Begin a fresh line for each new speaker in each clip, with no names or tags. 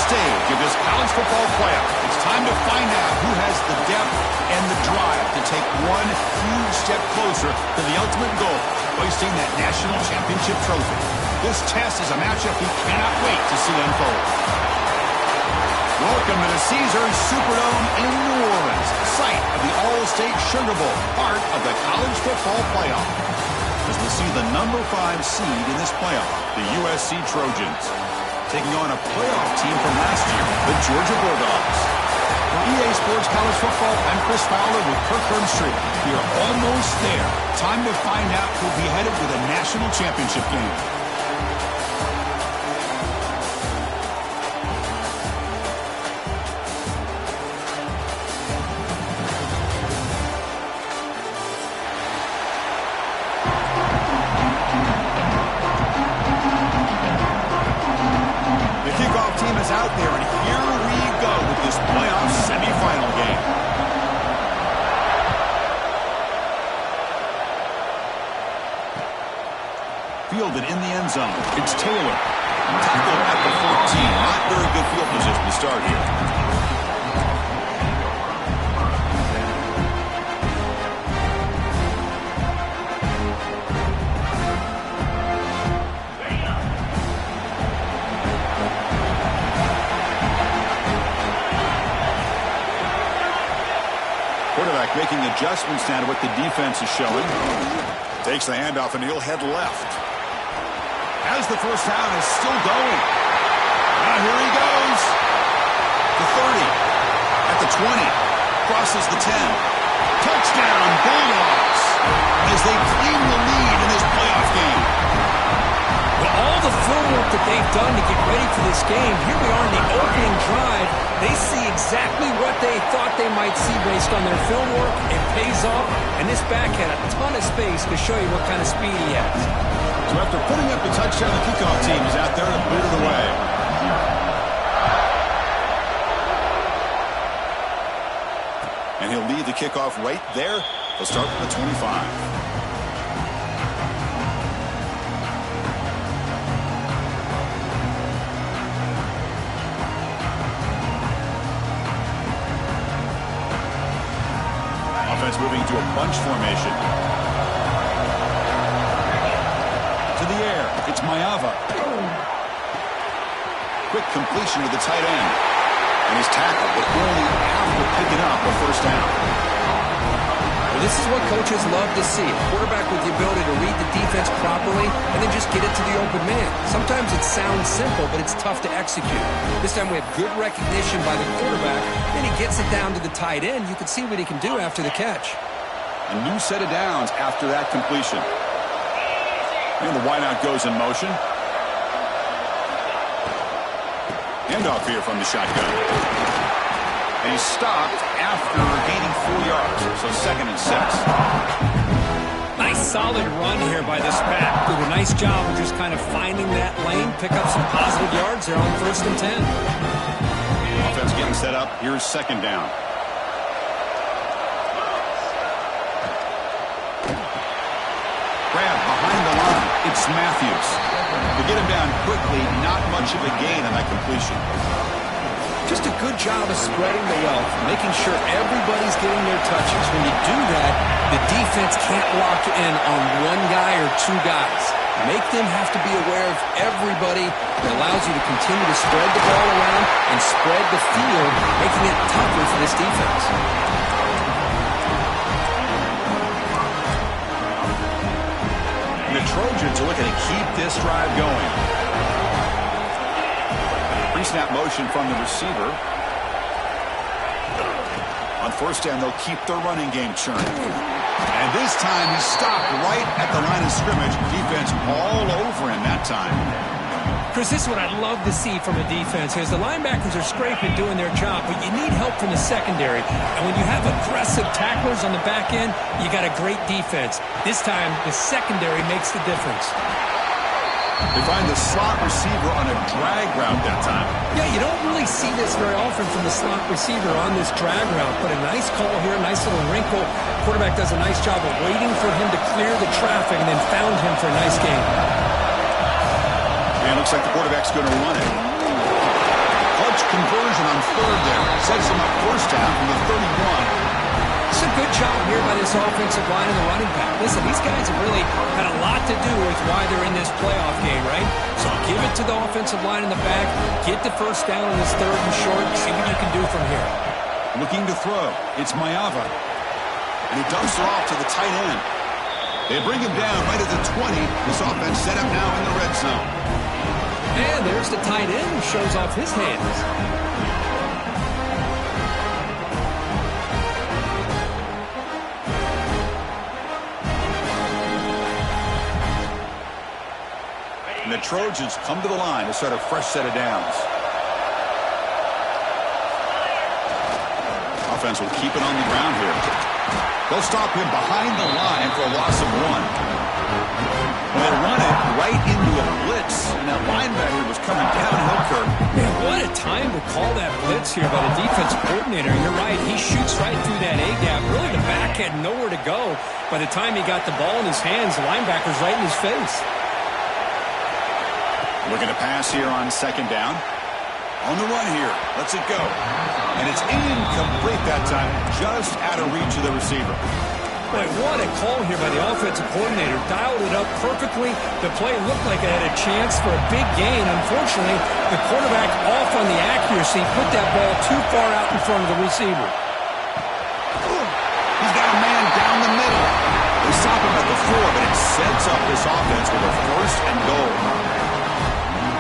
stage of this college football playoff. It's time to find out who has the depth and the drive to take one huge step closer to the ultimate goal, hoisting that national championship trophy. This test is a matchup we cannot wait to see unfold. Welcome to the Caesars Superdome in New Orleans, site of the All-State Sugar Bowl, part of the college football playoff. As we see the number 5 seed in this playoff, the USC Trojans, taking on a playoff team from last year, the Georgia Bulldogs. For EA Sports College Football, I'm Chris Fowler with Kirk Herbstreit. We are almost there. Time to find out who'll be headed to the national championship game.
Out there, and here we go with this playoff semifinal game. Fielded in the end zone. It's Taylor. Tackled at the 14. Not very good field position to start here. Quarterback making adjustments now to what the defense is showing. Takes the handoff and he'll head left. As the first down is still going. Now here he goes. The 30. At the 20. Crosses the 10. Touchdown Bulldogs as they claim the lead in this playoff game.
Well, all the film work that they've done to get ready for this game, here we are in the opening drive. They see exactly what they thought they might see based on their film work. It pays off, and this back had a ton of space to show you what kind of speed he has.
So after putting up the touchdown, the kickoff team is out there to boot it away. And he'll lead the kickoff right there. He'll start from the 25. Moving to a bunch formation. To the air. It's Mayava. Quick completion to the tight end. And he's tackled, but only after picking up a first down.
Well, this is what coaches love to see. A quarterback with the ability to read the defense properly and then just get it to the open man. Sometimes it sounds simple, but it's tough to execute. This time we have good recognition by the quarterback. Then he gets it down to the tight end. You can see what he can do after the catch.
A new set of downs after that completion. And the wideout goes in motion. Handoff here from the shotgun. And he's stopped after gaining 4 yards. So 2nd and 6.
Nice solid run here by this back. Did a nice job of just kind of finding that lane, pick up some positive yards there on 1st and 10.
Offense getting set up. Here's 2nd down. Grab behind the line. It's Matthews. To get him down quickly, not much of a gain on that completion.
Just a good job of spreading the wealth, making sure everybody's getting their touches. When you do that, the defense can't lock in on one guy or 2 guys. Make them have to be aware of everybody. It allows you to continue to spread the ball around and spread the field, making it tougher for this defense.
The Trojans are looking to keep this drive going. Pre-snap motion from the receiver. On 1st down, they'll keep their running game churning. And this time, he stopped right at the line of scrimmage. Defense all over him that time.
Chris, this is what I'd love to see from a defense. As the linebackers are scraping, doing their job, but you need help from the secondary. And when you have aggressive tacklers on the back end, you got a great defense. This time, the secondary makes the difference.
They find the slot receiver on a drag route that time.
Yeah, you don't really see this very often from the slot receiver on this drag route, but a nice call here, nice little wrinkle. Quarterback does a nice job of waiting for him to clear the traffic and then found him for a nice gain.
And it looks like the quarterback's going to run it. Clutch
conversion on third there. Sets him up first down from the 31.
It's a good job here by this offensive line and the running back. Listen, these guys have really had a lot to do with why they're in this playoff game, right? So give it to the offensive line in the back. Get the first down on this third and short. See what you can do from here.
Looking to throw. It's Ncaa. And he dumps it off to the tight end. They bring him down right at the 20. This offense set up now in the red zone.
And there's the tight end who shows off his hands.
And the Trojans come to the line to start a fresh set of downs. Offense will keep it on the ground here. They'll stop him behind the line for a loss of 1. They run it right into a blitz, and that linebacker was coming downhill, Kirk.
Man, what a time to call that blitz here by the defense coordinator. You're right, he shoots right through that A-gap. Really, the back had nowhere to go. By the time he got the ball in his hands, the linebacker's right in his face.
Looking to pass here on second down. On the run here. Lets it go. And it's incomplete that time. Just out of reach of the receiver.
Boy, what a call here by the offensive coordinator. Dialed it up perfectly. The play looked like it had a chance for a big gain. Unfortunately, the quarterback off on the accuracy put that ball too far out in front of the receiver.
He's got a man down the middle. They stop him at the 4, but it sets up this offense with a first and goal.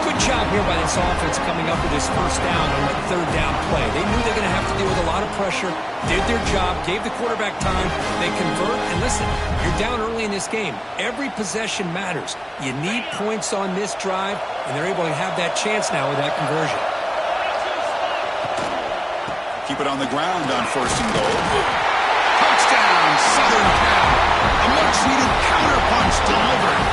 Good job here by this offense coming up with this first down on that third down play. They knew they were going to have to deal with a lot of pressure, did their job, gave the quarterback time, they convert, and listen, you're down early in this game. Every possession matters. You need points on this drive, and they're able to have that chance now with that conversion.
Keep it on the ground on first and goal. Touchdown, Southern Cal. A much-needed counterpunch delivered.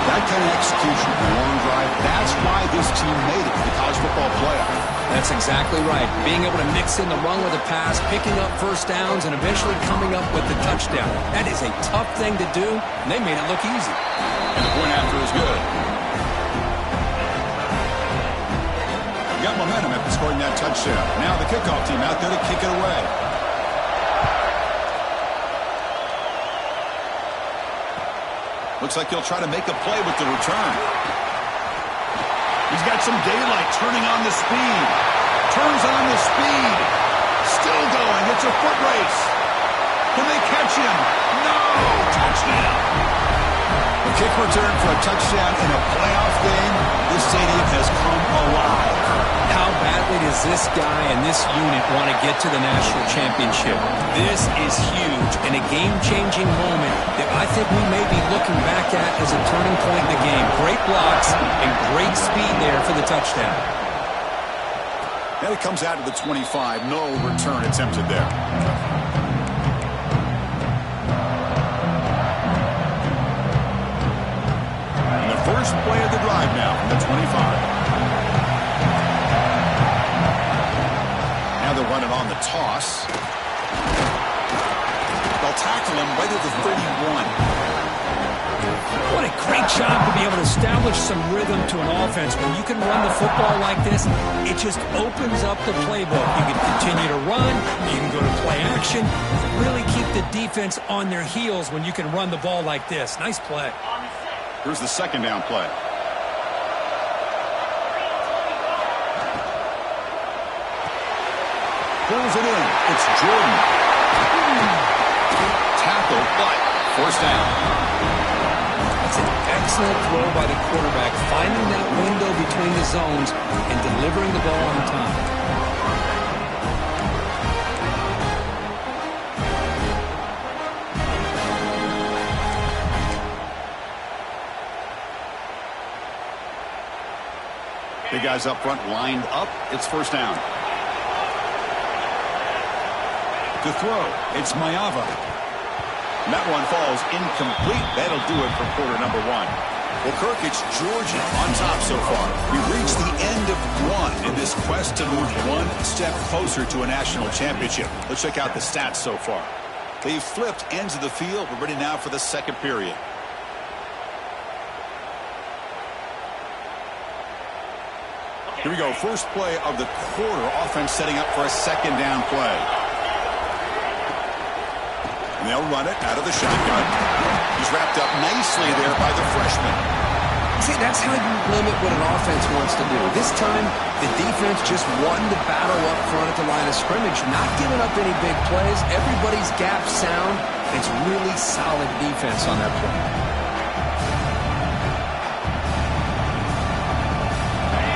That kind of execution for a long drive, that's why this team made it to the college football playoff.
That's exactly right. Being able to mix in the run with the pass, picking up first downs, and eventually coming up with the touchdown. That is a tough thing to do, and they made it look easy.
And the point after is good. You got momentum after scoring that touchdown. Now the kickoff team out there to kick it away. Looks like he'll try to make a play with the return. He's got some daylight turning on the speed. Turns on the speed. Still going. It's a foot race. Can they catch him? No! Touchdown! The kick return for a touchdown in a playoff game. This stadium has come alive.
How badly does this guy and this unit want to get to the national championship? This is huge and a game-changing moment that I think we may be looking back at as a turning point in the game. Great blocks and great speed there for the touchdown.
And it comes out to the 25. No return attempted there. And the first play of the drive now from the 25. They're running on the toss. They'll tackle him right at the 31.
What a great job to be able to establish some rhythm to an offense. When you can run the football like this, it just opens up the playbook. You can continue to run. You can go to play action. Really keep the defense on their heels when you can run the ball like this. Nice play.
Here's the second down play. Pulls it in. It's Jordan. Tackle, but first down.
That's an excellent throw by the quarterback, finding that window between the zones and delivering the ball on time.
Big guys up front lined up. It's first down. To throw, it's Ncaa. And that one falls incomplete. That'll do it for quarter number 1. Well, Kirk, it's Georgia on top so far. We've reached the end of one in this quest to move one step closer to a national championship. Let's check out the stats so far. They've flipped ends of the field. We're ready now for the second period. Here we go. First play of the quarter. Offense setting up for a second down play. And they'll run it out of the shotgun. He's wrapped up nicely there by the freshman.
See, that's how you limit what an offense wants to do. This time, the defense just won the battle up front at the line of scrimmage, not giving up any big plays. Everybody's gap sound. It's really solid defense on that play.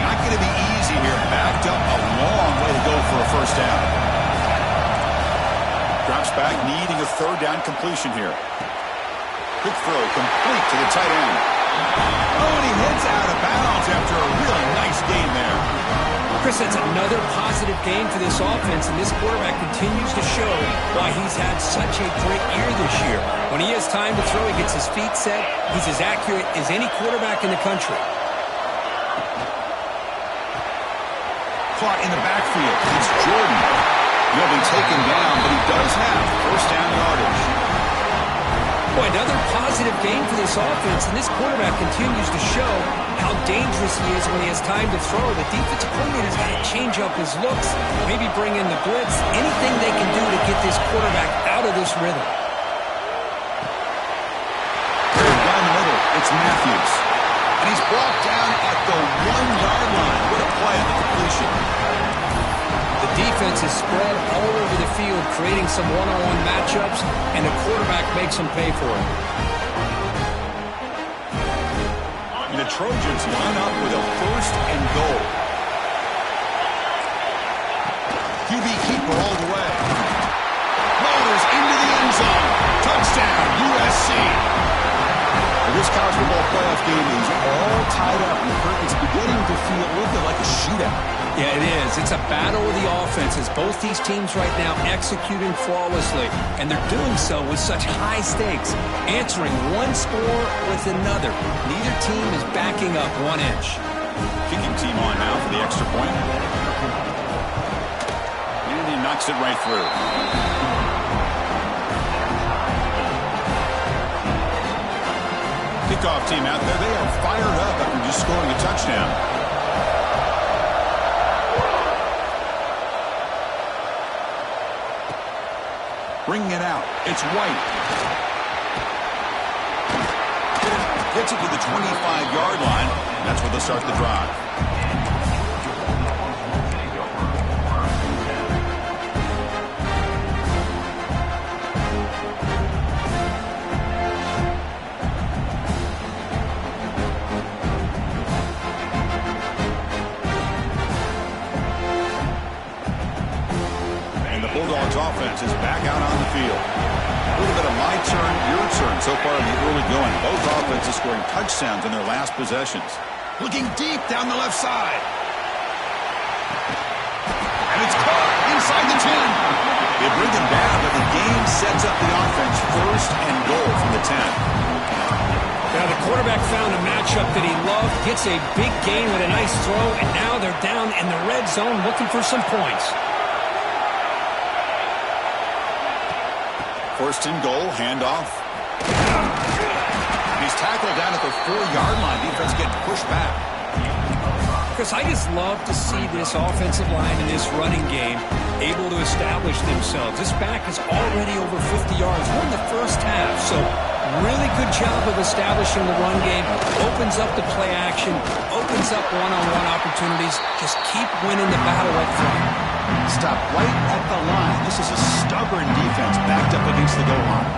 Not going to be easy here. Backed up a long way to go for a first down. Drops back, needing a third down completion here. Quick throw, complete to the tight end. Oh, and he heads out of bounds after a really nice game there.
Chris, that's another positive game for this offense, and this quarterback continues to show why he's had such a great year this year. When he has time to throw, he gets his feet set. He's as accurate as any quarterback in the country.
Caught in the backfield. It's Jordan. He'll be taken down, but he does have first down yardage.
Boy, another positive game for this offense, and this quarterback continues to show how dangerous he is when he has time to throw. The defensive coordinator's got to change up his looks, maybe bring in the blitz, anything they can do to get this quarterback out of this rhythm.
Down the middle, it's Matthews. And he's brought down at the 1-yard line. What a play on the completion.
The defense is spread all over the field, creating some one-on-one matchups, and the quarterback makes them pay for it.
And the Trojans line up with a first and goal. QB keeper all the way. Motors into the end zone. Touchdown, USC. This college football playoff game is all tied up. It's beginning to feel a little bit like a shootout.
Yeah, it is. It's a battle of the offenses. Both these teams right now executing flawlessly, and they're doing so with such high stakes, answering one score with another. Neither team is backing up 1 inch.
Kicking team on now for the extra point. And he knocks it right through. Kickoff team out there. They are fired up after just scoring a touchdown. Bringing it out. It's White. Gets it to the 25-yard line. And that's where they'll start the drive. Bulldogs offense is back out on the field. A little bit of my turn, your turn so far in the early going. Both offenses scoring touchdowns in their last possessions. Looking deep down the left side. And it's caught inside the 10. They bring him down, but the game sets up the offense first and goal from the 10.
Now the quarterback found a matchup that he loved, gets a big gain with a nice throw, and now they're down in the red zone looking for some points.
First and goal, handoff. He's tackled down at the 4-yard line. Defense getting pushed back.
Chris, I just love to see this offensive line in this running game able to establish themselves. This back is already over 50 yards. We're in the first half, so really good job of establishing the run game. Opens up the play action, opens up one-on-one opportunities. Just keep winning the battle up front.
Stop right at the line. This is a stubborn defense backed up against the goal line.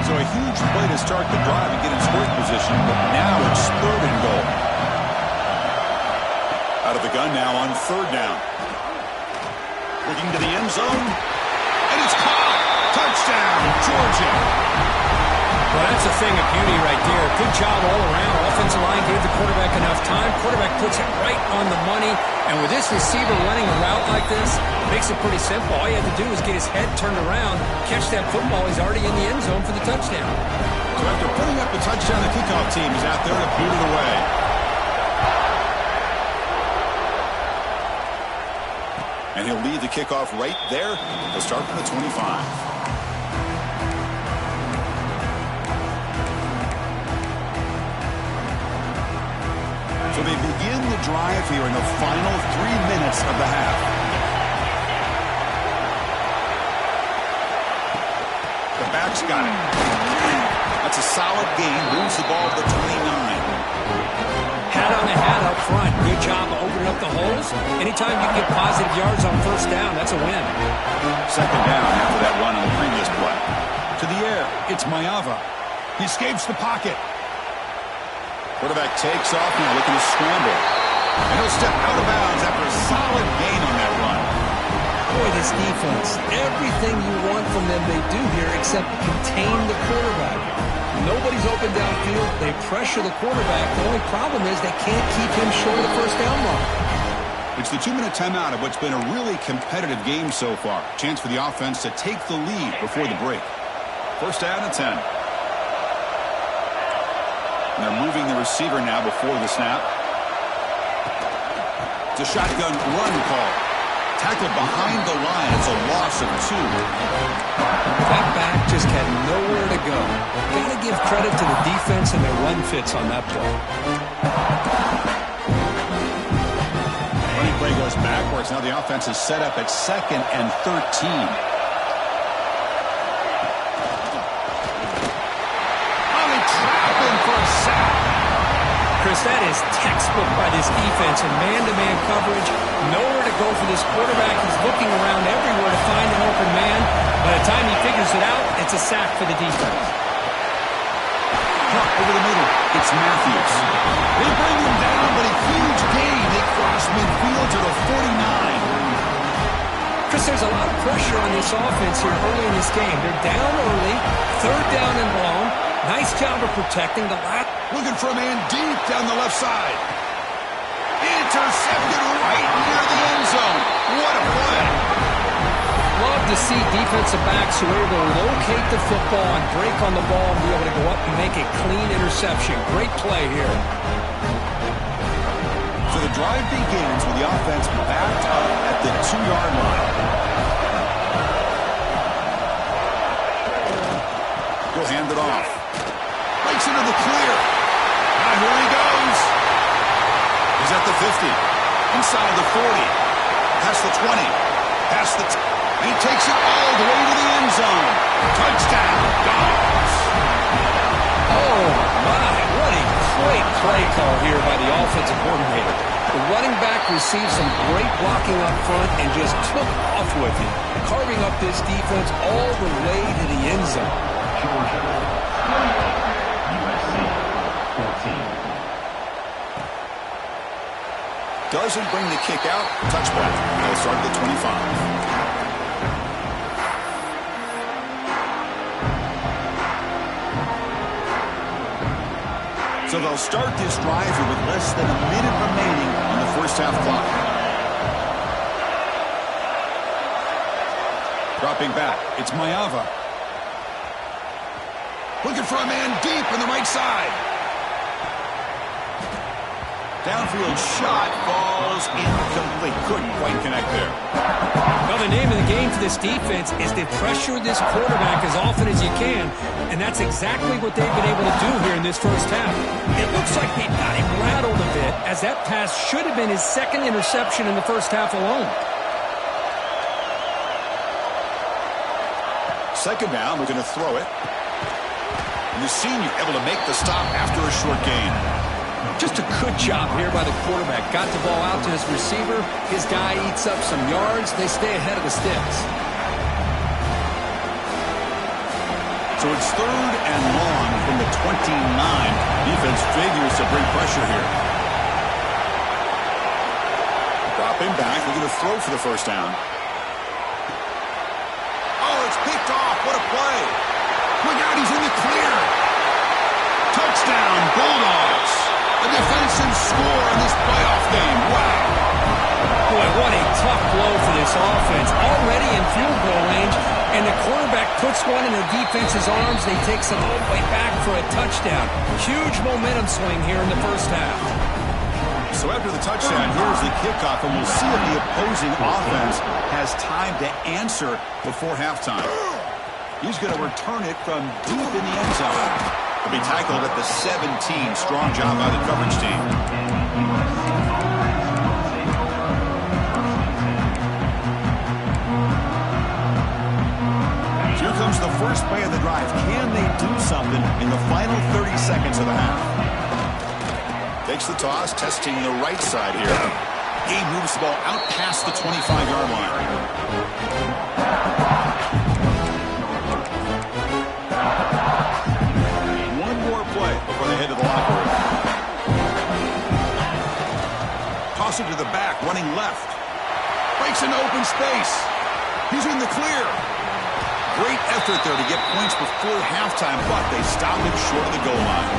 So a huge play to start the drive and get in scoring position, but now it's third and goal. Out of the gun now on third down. Looking to the end zone, and it's caught. Touchdown, Georgia.
Well, that's a thing of beauty right there. Good job all around. Offensive line gave the quarterback enough time. Quarterback puts it right on the money. And with this receiver running a route like this, makes it pretty simple. All you have to do is get his head turned around, catch that football. He's already in the end zone for the touchdown.
So after putting up the touchdown, the kickoff team is out there to boot it away. And he'll lead the kickoff right there. He'll start from the 25. So they begin the drive here in the final 3 minutes of the half. The back's got it. That's a solid gain. Moves the ball to the 29.
Hat on the hat up front. Good job of opening up the holes. Anytime you get positive yards on first down, that's a win.
Second down after that run on the previous play. To the air, it's Ncaa. He escapes the pocket. Quarterback takes off now, looking to scramble. And he'll step out of bounds after a solid gain on that run.
Boy, this defense, everything you want from them they do here except contain the quarterback. Nobody's open downfield. They pressure the quarterback. The only problem is they can't keep him short of the first down mark.
It's the 2-minute timeout of what's been a really competitive game so far. Chance for the offense to take the lead before the break. First down and 10. And they're moving the receiver now before the snap. It's a shotgun run call. Tackled behind the line. It's a loss of 2.
That back just had nowhere to go. Got to give credit to the defense and their run fits on that play.
Running play goes backwards. Now the offense is set up at 2nd and 13. For a sack.
Chris, that is textbook by this defense in man-to-man coverage. Nowhere to go for this quarterback. He's looking around everywhere to find an open man. By the time he figures it out, it's a sack for the defense.
Cut over the middle. It's Matthews. They bring him down, but a huge gain. They cross midfield to the 49.
Chris, there's a lot of pressure on this offense here early in this game. They're down early, 3rd down and long. Nice job of protecting the last.
Looking for a man deep down the left side. Intercepted right near the end zone. What a play.
Love to see defensive backs who are able to locate the football and break on the ball and be able to go up and make a clean interception. Great play here.
So the drive begins with the offense backed up at the 2-yard line. He'll hand it off. Breaks into the clear. Now here he goes. He's at the 50. Inside the 40. Past the 20. Past the... And he takes it all the way to the end zone. Touchdown, Dogs.
Oh, my. What a great play call here by the offensive coordinator. The running back received some great blocking up front and just took off with it, carving up this defense all the way to the end zone.
Doesn't bring the kick out. Touchback. They'll start at the 25. So they'll start this drive here with less than a minute remaining on the first half clock. Dropping back. It's Ncaa. Looking for a man deep on the right side. Downfield shot falls incomplete. Couldn't quite connect there.
Well, the name of the game for this defense is to pressure this quarterback as often as you can, and that's exactly what they've been able to do here in this first half. It looks like they've got him rattled a bit, as that pass should have been his 2nd interception in the first half alone.
Second down, we're going to throw it. And the senior able to make the stop after a short gain.
Just a good job here by the quarterback. Got the ball out to his receiver. His guy eats up some yards. They stay ahead of the sticks.
So it's 3rd and long from the 29. Defense figures to bring pressure here. Dropping back. We're going to throw for the first down. Oh, it's picked off. What a play. Look out, he's in the clear. Touchdown, Bulldogs. A defensive score in this playoff game. Wow.
Boy, what a tough blow for this offense. Already in field goal range, and the quarterback puts one in the defense's arms. They take some all the way back for a touchdown. Huge momentum swing here in the first half.
So after the touchdown, here's the kickoff, and we'll see if the opposing offense has time to answer before halftime. He's going to return it from deep in the end zone. He'll be tackled at the 17. Strong job by the coverage team. Here comes the first play of the drive. Can they do something in the final 30 seconds of the half? Takes the toss, testing the right side here. He moves the ball out past the 25-yard line. One more play before they head to the locker room. Toss it to the back, running left. Breaks into open space. He's in the clear. Great effort there to get points before halftime, but they stop him short of the goal line.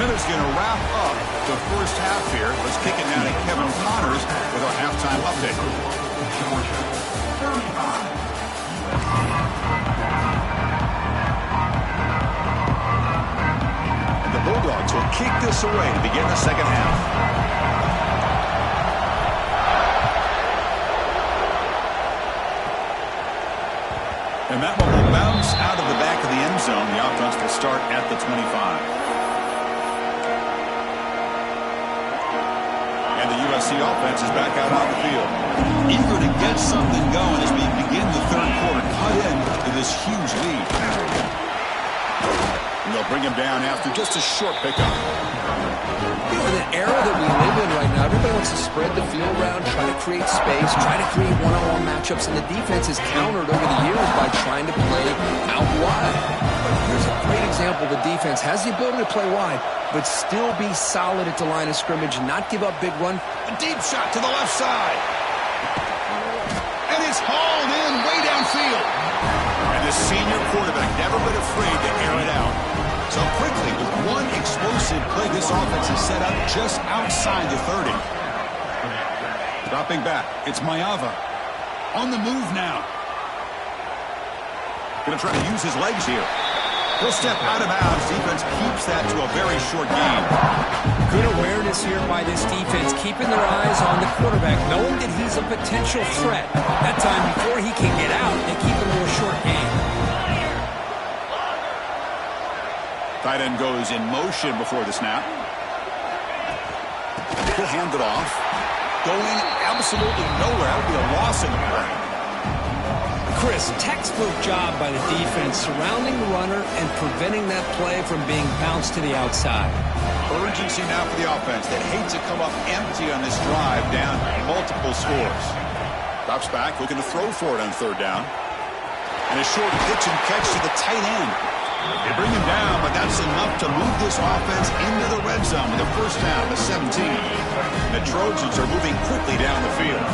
Miller's going to wrap up the first half here. Let's kick it down to Kevin Connors with our halftime update. And the Bulldogs will kick this away to begin the second half. And that one will bounce out of the back of the end zone. The offense will start at the 25. And the USC offense is back out on the field. Eager to get something going as we begin the third quarter. Cut into this huge lead. And they'll bring him down after just a short pickup.
You know, in the era that we live in right now, everybody wants to spread the field around, try to create space, try to create one-on-one matchups, and the defense is countered over the years by trying to play out wide. But here's a great example. The defense has the ability to play wide, but still be solid at the line of scrimmage and not give up big run.
A deep shot to the left side. And it's hauled in way downfield. And the senior quarterback never been afraid to air it out. So quickly, with one explosive play, this offense is set up just outside the 30. Dropping back, it's Ncaa. On the move now. Going to try to use his legs here. He'll step out of bounds. Defense keeps that to a very short gain.
Good awareness here by this defense, keeping their eyes on the quarterback, knowing that he's a potential threat. That time, before he can get out, they keep him to a short gain.
Tight end goes in motion before the snap. He'll hand it off. Going absolutely nowhere. That would be a loss in the play.
Chris, textbook job by the defense surrounding the runner and preventing that play from being bounced to the outside.
Urgency now for the offense that hates to come up empty on this drive down multiple scores. Drops back, looking to throw for it on third down. And a short pitch and catch to the tight end. They bring him down, but that's enough to move this offense into the red zone with a first down to 17. The Trojans are moving quickly down the field.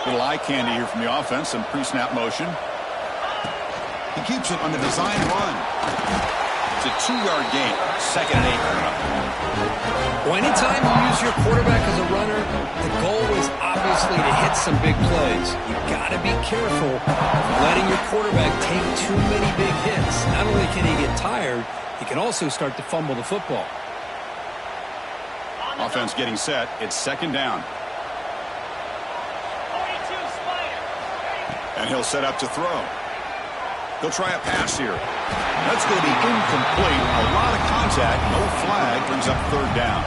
Little eye candy here from the offense, some pre-snap motion. He keeps it on the design run. It's a 2-yard gain, second and 8 coming up.
Well, anytime you use your quarterback as a runner, the goal is obviously to hit some big plays. You've got to be careful of letting your quarterback take too many big hits. Not only can he get tired, he can also start to fumble the football.
Offense getting set. It's second down. And he'll set up to throw. He'll try a pass here. That's going to be incomplete. A lot of contact. No flag. Brings up third down.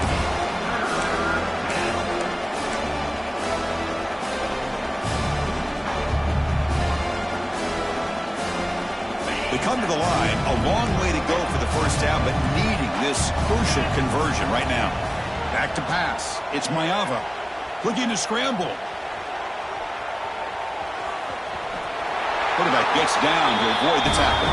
They come to the line. A long way to go for the first down, but needing this crucial conversion right now. Back to pass. It's Ncaa. Looking to scramble. Quarterback gets down to avoid the tackle.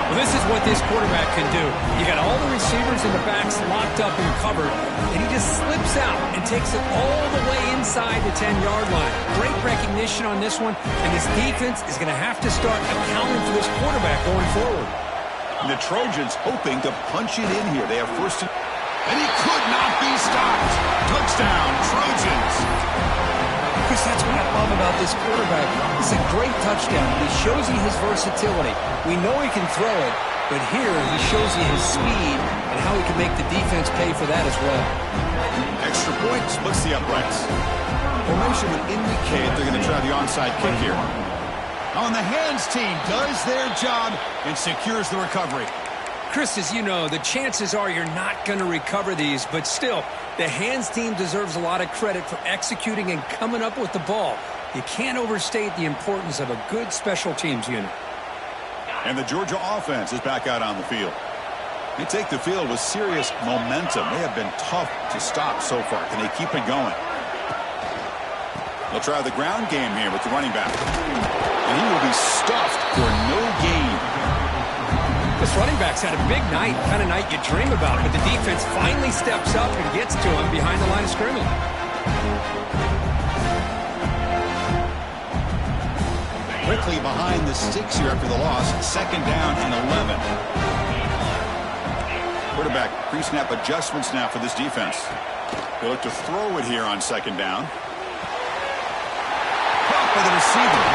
Well, this is what this quarterback can do. You got all the receivers and the backs locked up and covered, and he just slips out and takes it all the way inside the 10-yard line. Great recognition on this one, and this defense is going to have to start accounting for this quarterback going forward.
And the Trojans hoping to punch it in here. They have first and he could not be stopped. Touchdown, Trojans.
Chris, that's what I love about this quarterback. It's a great touchdown. He shows you his versatility. We know he can throw it, but here he shows you his speed and how he can make the defense pay for that as well.
Extra point splits the uprights. Formation would indicate they're going to try the onside kick here.
On the hands team does their job and secures the recovery.
Chris, as you know, the chances are you're not going to recover these, but still, the hands team deserves a lot of credit for executing and coming up with the ball. You can't overstate the importance of a good special teams unit.
And the Georgia offense is back out on the field. They take the field with serious momentum. They have been tough to stop so far. Can they keep it going? They'll try the ground game here with the running back. And he will be stuffed for no gain.
This running back's had a big night, kind of night you dream about, but the defense finally steps up and gets to him behind the line of scrimmage.
Quickly behind the sticks here after the loss. 2nd down and 11.
Quarterback pre-snap adjustments now for this defense. They look to throw it here on 2nd down.
Caught by the receiver.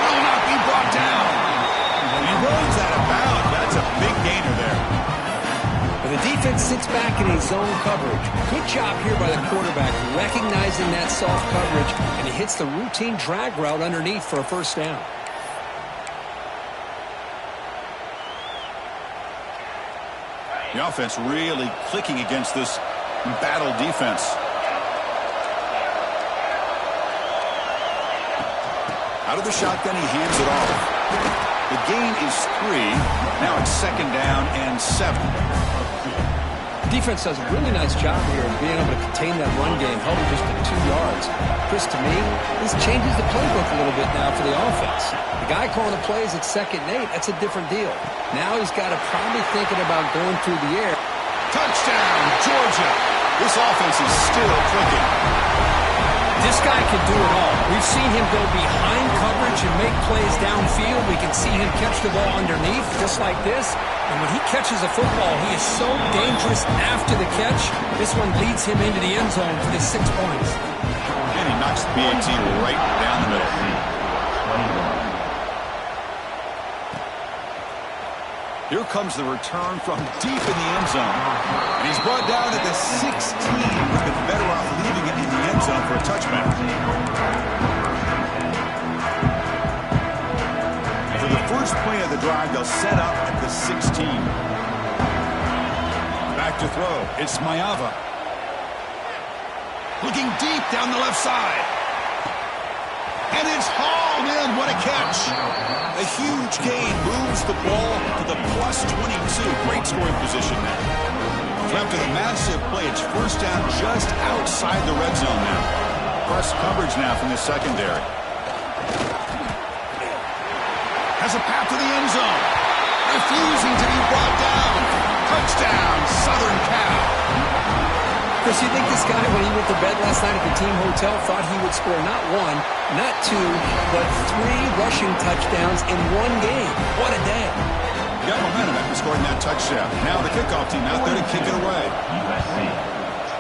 Will not be brought down. And he runs out of bounds. That's a big gainer there.
But the defense sits back in a zone coverage. Good job here by the quarterback, recognizing that soft coverage, and he hits the routine drag route underneath for a 1st down.
The offense really clicking against this battle defense. Out of the shotgun, he hands it off. The gain is 3. Now it's 2nd down and 7.
Defense does a really nice job here of being able to contain that run game, held it just to 2 yards. Chris, to me, this changes the playbook a little bit now for the offense. The guy calling the plays at 2nd and 8, that's a different deal. Now he's got to probably thinking about going through the air.
Touchdown, Georgia.
This offense is still clicking.
This guy can do it all. We've seen him go behind coverage and make plays downfield. We can see him catch the ball underneath, just like this. And when he catches a football, he is so dangerous after the catch. This one leads him into the end zone for the 6 points.
And he knocks the BAT right down the middle. Here comes the return from deep in the end zone.
And he's brought down at the 16. Would have been better off leaving it in the end zone for a touchback.
For the first play of the drive, they'll set up at the 16.
Back to throw. It's Ncaa. Looking deep down the left side. And it's hauled in. What a catch.
A huge gain moves the ball to the plus 22. Great scoring position now.
After the massive play, it's 1st down just outside the red zone now.
Press coverage now from the secondary.
Has a path to the end zone. Refusing to be brought down. Touchdown, Southern Cal.
Chris, you think this guy, when he went to bed last night at the team hotel, thought he would score not 1, not 2, but 3 rushing touchdowns in 1 game? What a day.
He got momentum after scoring that touchdown. Now the kickoff team out there to kick it away.
USA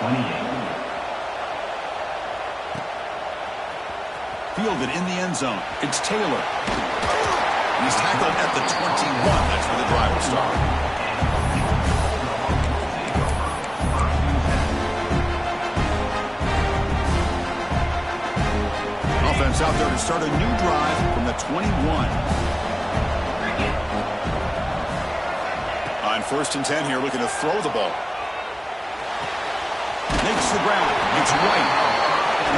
28.
Fielded in the end zone. It's Taylor. He's tackled at the 21. That's where the drive will start. Offense out there to start a new drive from the 21. On 1st and 10 here, looking to throw the ball. Makes the ground. It's right.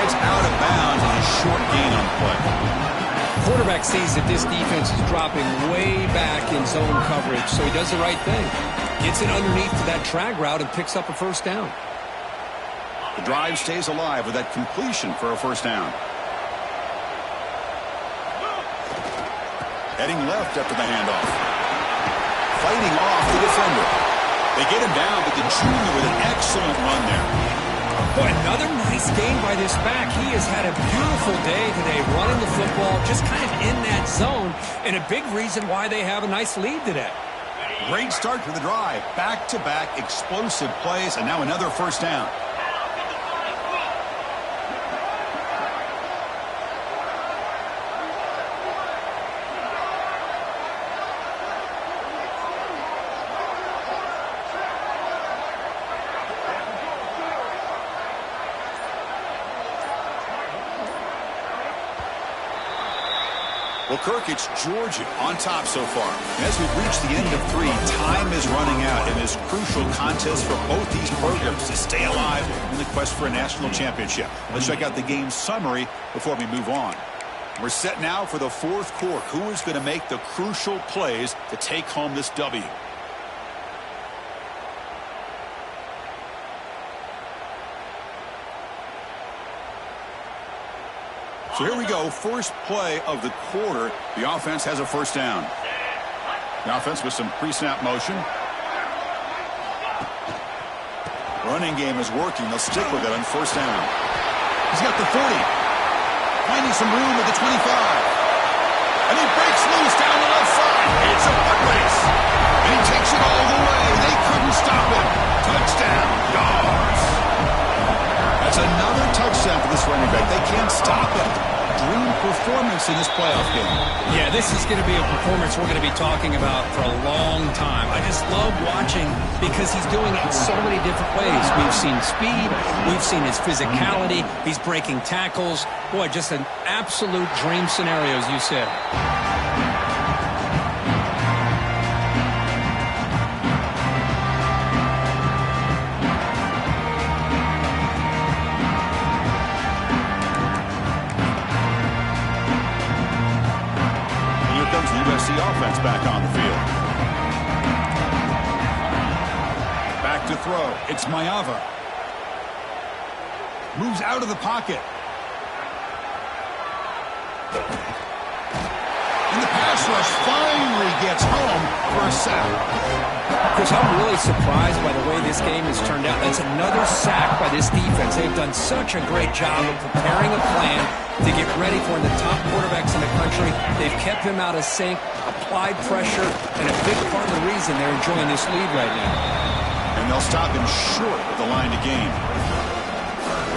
It's out of bounds and a short gain on the play.
Quarterback sees that this defense is dropping way back in zone coverage, so he does the right thing. Gets it underneath to that drag route and picks up a 1st down.
The drive stays alive with that completion for a 1st down. Heading left after the handoff. Fighting off the defender. They get him down, but the junior with an excellent run there.
Boy, another nice game by this back. He has had a beautiful day today running the football, just kind of in that zone, and a big reason why they have a nice lead today.
Great start to the drive. Back-to-back explosive plays, and now another 1st down. Well, Kirk, it's Georgia on top so far. As we've reached the end of 3, time is running out in this crucial contest for both these programs to stay alive in the quest for a national championship. Let's check out the game summary before we move on. We're set now for the 4th quarter. Who is going to make the crucial plays to take home this W? So here we go, first play of the quarter. The offense has a first down. The offense with some pre-snap motion. Running game is working. They'll stick with it on first down. He's got the 40. Finding some room at the 25. And he breaks loose down the left side. It's a foot race. And he takes it all the way. They couldn't stop him. Touchdown, Dogs. That's another touchdown for this running back. They can't stop him. Dream performance in this playoff game.
Yeah, this is going to be a performance we're going to be talking about for a long time. I just love watching because he's doing it in so many different ways. We've seen speed. We've seen his physicality. He's breaking tackles. Boy, just an absolute dream scenario, as you said.
Offense back on the field. Back to throw. It's Ncaa. Moves out of the pocket. And the pass rush finally gets home for a sack.
Chris, I'm really surprised by the way this game has turned out. That's another sack by this defense. They've done such a great job of preparing a plan to get ready for the top quarterbacks in the country. They've kept him out of sync, applied pressure, and a big part of the reason they're enjoying this lead right now.
And they'll stop him short of the line to gain.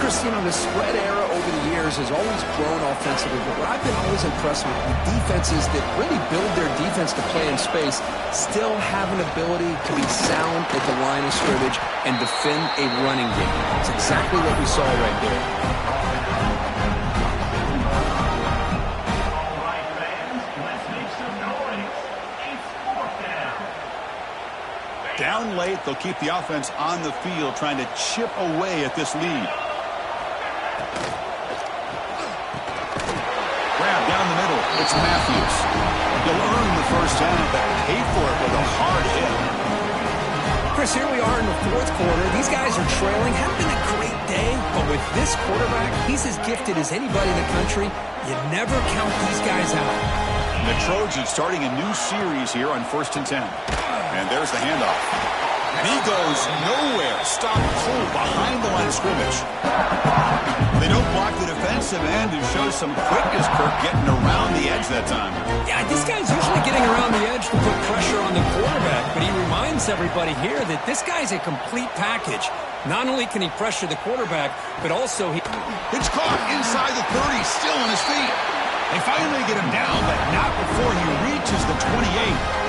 Chris, you know, the spread era over the years has always grown offensively, but what I've been always impressed with defenses that really build their defense to play in space still have an ability to be sound at the line of scrimmage and defend a running game. It's exactly what we saw right there.
Down late, they'll keep the offense on the field trying to chip away at this lead. Grab down the middle. It's Matthews. He'll earn the first down, but pay for it with a hard hit.
Chris, here we are in the 4th quarter. These guys are trailing. Having a great day, but with this quarterback, he's as gifted as anybody in the country. You never count these guys out.
The Trojans starting a new series here on 1st and 10. And there's the handoff. And he goes nowhere. Stopped cold behind the line of scrimmage. They don't block the defensive end and show some quickness, Kirk, getting around the edge that time.
Yeah, this guy's usually getting around the edge to put pressure on the quarterback, but he reminds everybody here that this guy's a complete package. Not only can he pressure the quarterback, but also he...
It's caught inside the 30, still on his feet. They finally get him down, but not before he reaches the 28.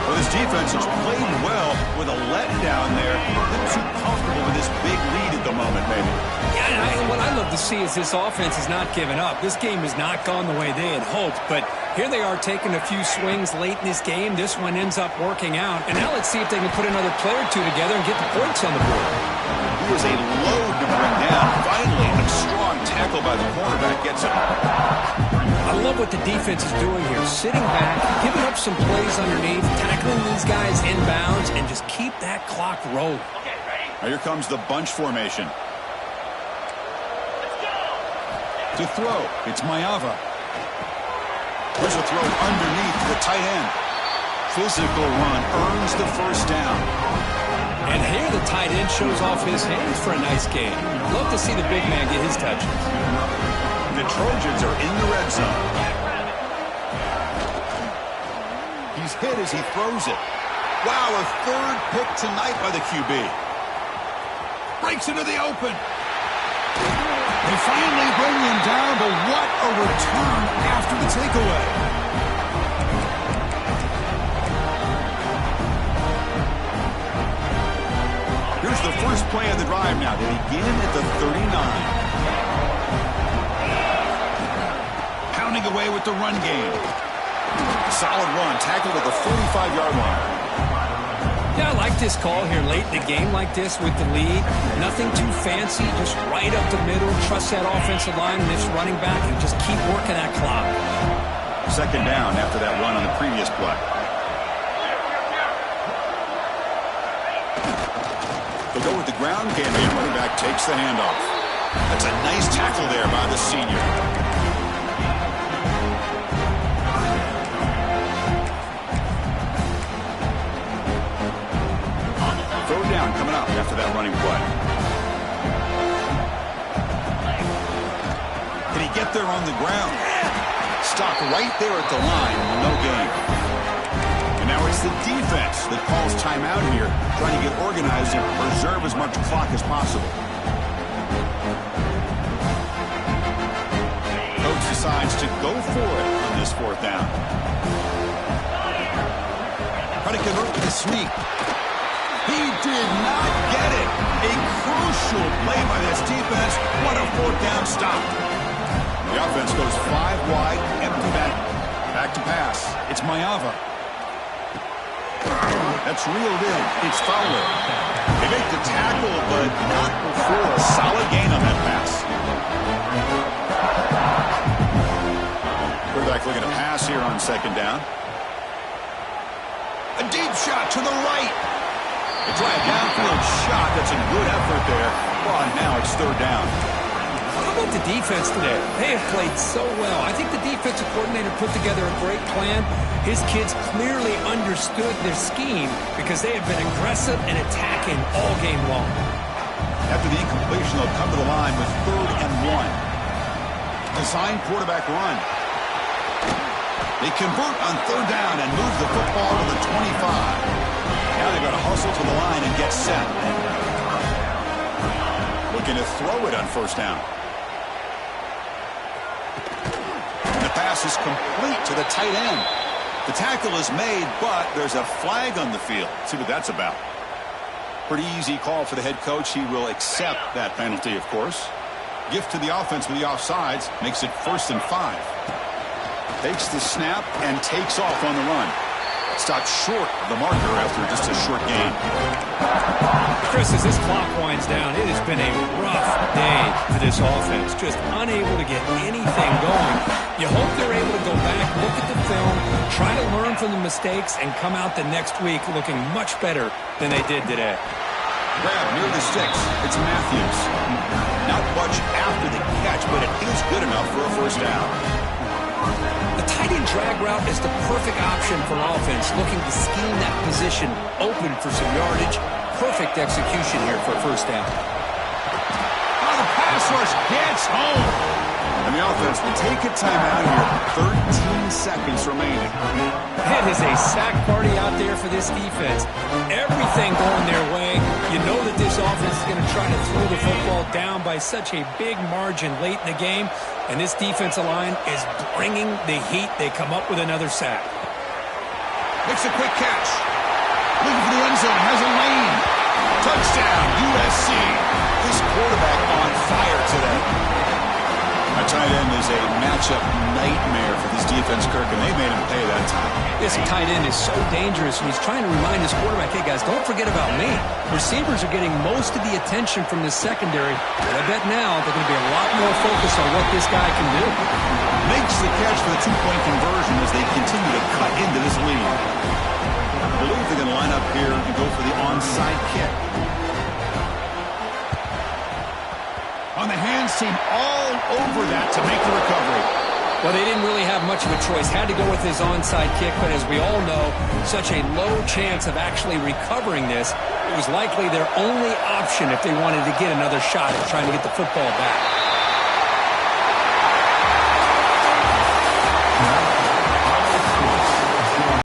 Well, this defense has played well with a letdown there. They're too comfortable with this big lead at the moment, maybe.
Yeah, and what I love to see is this offense is not giving up. This game has not gone the way they had hoped, but here they are taking a few swings late in this game. This one ends up working out, and now let's see if they can put another play or two together and get the points on the board.
He was a load to bring down. Finally, a strong tackle by the cornerback gets him.
I love what the defense is doing here. Sitting back, giving up some plays underneath, tackling these guys inbounds, and just keep that clock rolling.
Now here comes the bunch formation. To throw, it's Ncaa. Here's a throw underneath the tight end. Physical run earns the first down.
And here the tight end shows off his hands for a nice game. Love to see the big man get his touches.
The Trojans are in the red zone. He's hit as he throws it. Wow, a 3rd pick tonight by the QB. Breaks into the open. They finally bring him down, but what a return after the takeaway. Here's the first play of the drive now. They begin at the 39.
getting away with the run game. Solid run, tackled at the 45-yard line.
Yeah, I like this call here late in the game like this with the lead. Nothing too fancy, just right up the middle. Trust that offensive line and this running back and just keep working that clock.
Second down after that run on the previous play. They'll go with the ground game. The running back takes the handoff. That's a nice tackle there by the senior. Third down coming up after that running play. Can he get there on the ground? Stopped right there at the line. No gain. And now it's the defense that calls timeout here, trying to get organized and preserve as much clock as possible. Coach decides to go for it on this fourth down. Trying to convert with a sweep. He did not get it. A crucial play by this defense. What a fourth down stop. The offense goes 5 wide, empty back to pass. It's Ncaa. That's reeled in. It's Fowler. They make the tackle, but not before a solid gain on that pass. Quarterback looking to pass here on second down. A deep shot to the right. They try a downfield shot. That's a good effort there. Well, now it's third down.
How about the defense today? They have played so well. I think the defensive coordinator put together a great plan. His kids clearly understood their scheme because they have been aggressive and attacking all game long.
After the incompletion, they'll come to the line with 3rd and 1. Design quarterback run. They convert on 3rd down and move the football to the 25. Now they've got to hustle to the line and get set. Looking to throw it on 1st down. The pass is complete to the tight end. The tackle is made, but there's a flag on the field. See what that's about. Pretty easy call for the head coach. He will accept that penalty, of course. Gift to the offense with the offsides. Makes it 1st and 5. Takes the snap and takes off on the run. Stopped short of the marker after just a short gain.
Chris, as this clock winds down, it has been a rough day for this offense. Just unable to get anything going. You hope they're able to go back, look at the film, try to learn from the mistakes, and come out the next week looking much better than they did today.
Grab near the sticks. It's Matthews. Not much after the catch, but it is good enough for a 1st down.
The tight end drag route is the perfect option for offense, looking to scheme that position open for some yardage. Perfect execution here for a 1st down.
Oh, the pass rush gets home. And the offense will take a timeout here. 13 seconds remaining.
It is a sack party out there for this defense. Everything going their way. You know that this offense is going to try to throw the football down by such a big margin late in the game. And this defensive line is bringing the heat. They come up with another sack.
Makes a quick catch. Looking for the end zone. Has a lane. Touchdown, USC. This quarterback on fire today. A tight end is a matchup nightmare for this defense, Kirk, and they made him pay that time.
This tight end is so dangerous, and he's trying to remind his quarterback, hey, guys, don't forget about me. Receivers are getting most of the attention from this secondary, but I bet now they're going to be a lot more focused on what this guy can do.
Makes the catch for the 2-point conversion as they continue to cut into this lead. I believe they're going to line up here and go for the onside kick. On the hands team all over that to make the recovery.
Well, they didn't really have much of a choice. Had to go with his onside kick, but as we all know, such a low chance of actually recovering this. It was likely their only option if they wanted to get another shot at trying to get the football back.